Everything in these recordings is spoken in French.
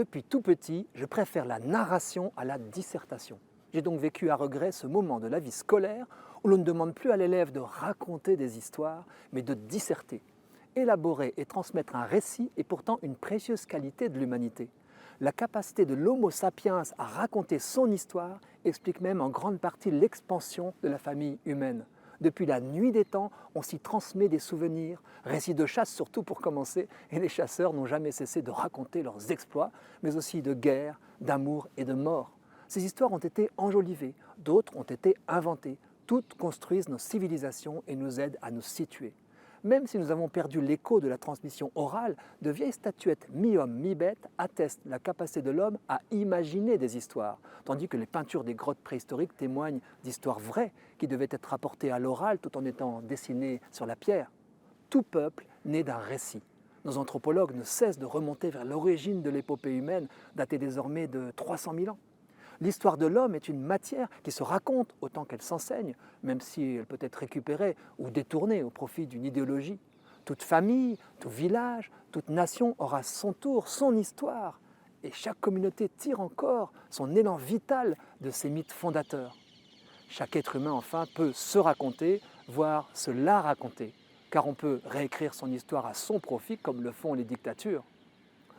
Depuis tout petit, je préfère la narration à la dissertation. J'ai donc vécu à regret ce moment de la vie scolaire où l'on ne demande plus à l'élève de raconter des histoires, mais de disserter. Élaborer et transmettre un récit est pourtant une précieuse qualité de l'humanité. La capacité de l'Homo sapiens à raconter son histoire explique même en grande partie l'expansion de la famille humaine. Depuis la nuit des temps, on s'y transmet des souvenirs, récits de chasse surtout pour commencer, et les chasseurs n'ont jamais cessé de raconter leurs exploits, mais aussi de guerre, d'amour et de mort. Ces histoires ont été enjolivées, d'autres ont été inventées. Toutes construisent nos civilisations et nous aident à nous situer. Même si nous avons perdu l'écho de la transmission orale, de vieilles statuettes mi-homme, mi-bête attestent la capacité de l'homme à imaginer des histoires, tandis que les peintures des grottes préhistoriques témoignent d'histoires vraies qui devaient être rapportées à l'oral tout en étant dessinées sur la pierre. Tout peuple naît d'un récit. Nos anthropologues ne cessent de remonter vers l'origine de l'épopée humaine, datée désormais de 300 000 ans. L'histoire de l'homme est une matière qui se raconte autant qu'elle s'enseigne, même si elle peut être récupérée ou détournée au profit d'une idéologie. Toute famille, tout village, toute nation aura son tour, son histoire, et chaque communauté tire encore son élan vital de ses mythes fondateurs. Chaque être humain, enfin, peut se raconter, voire se la raconter, car on peut réécrire son histoire à son profit comme le font les dictatures.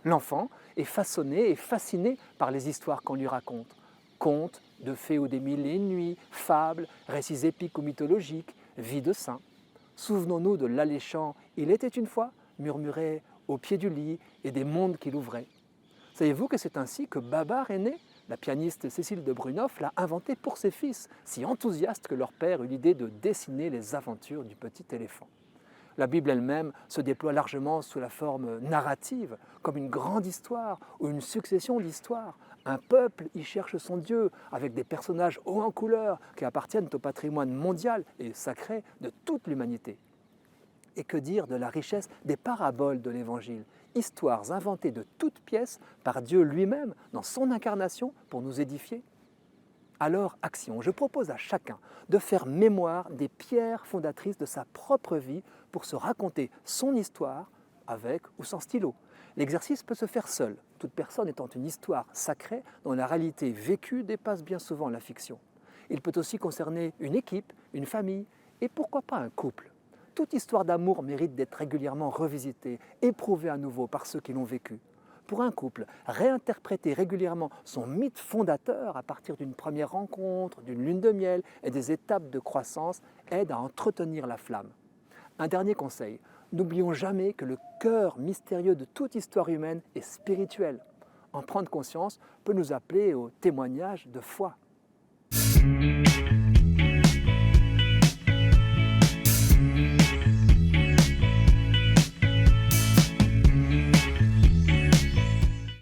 L'enfant est façonné et fasciné par les histoires qu'on lui raconte. Contes de fées ou des mille et une nuits, fables, récits épiques ou mythologiques, vie de saints. Souvenons-nous de l'alléchant « Il était une fois » murmuré au pied du lit et des mondes qu'il ouvrait. Savez-vous que c'est ainsi que Babar est né? La pianiste Cécile de Brunoff l'a inventé pour ses fils, si enthousiastes que leur père eut l'idée de dessiner les aventures du petit éléphant. La Bible elle-même se déploie largement sous la forme narrative, comme une grande histoire ou une succession d'histoires. Un peuple y cherche son Dieu, avec des personnages hauts en couleur qui appartiennent au patrimoine mondial et sacré de toute l'humanité. Et que dire de la richesse des paraboles de l'Évangile, histoires inventées de toutes pièces par Dieu lui-même dans son incarnation pour nous édifier? Alors, action, je propose à chacun de faire mémoire des pierres fondatrices de sa propre vie pour se raconter son histoire avec ou sans stylo. L'exercice peut se faire seul, toute personne étant une histoire sacrée dont la réalité vécue dépasse bien souvent la fiction. Il peut aussi concerner une équipe, une famille et pourquoi pas un couple. Toute histoire d'amour mérite d'être régulièrement revisitée, éprouvée à nouveau par ceux qui l'ont vécue. Pour un couple, réinterpréter régulièrement son mythe fondateur à partir d'une première rencontre, d'une lune de miel et des étapes de croissance aide à entretenir la flamme. Un dernier conseil, n'oublions jamais que le cœur mystérieux de toute histoire humaine est spirituel. En prendre conscience peut nous appeler au témoignage de foi.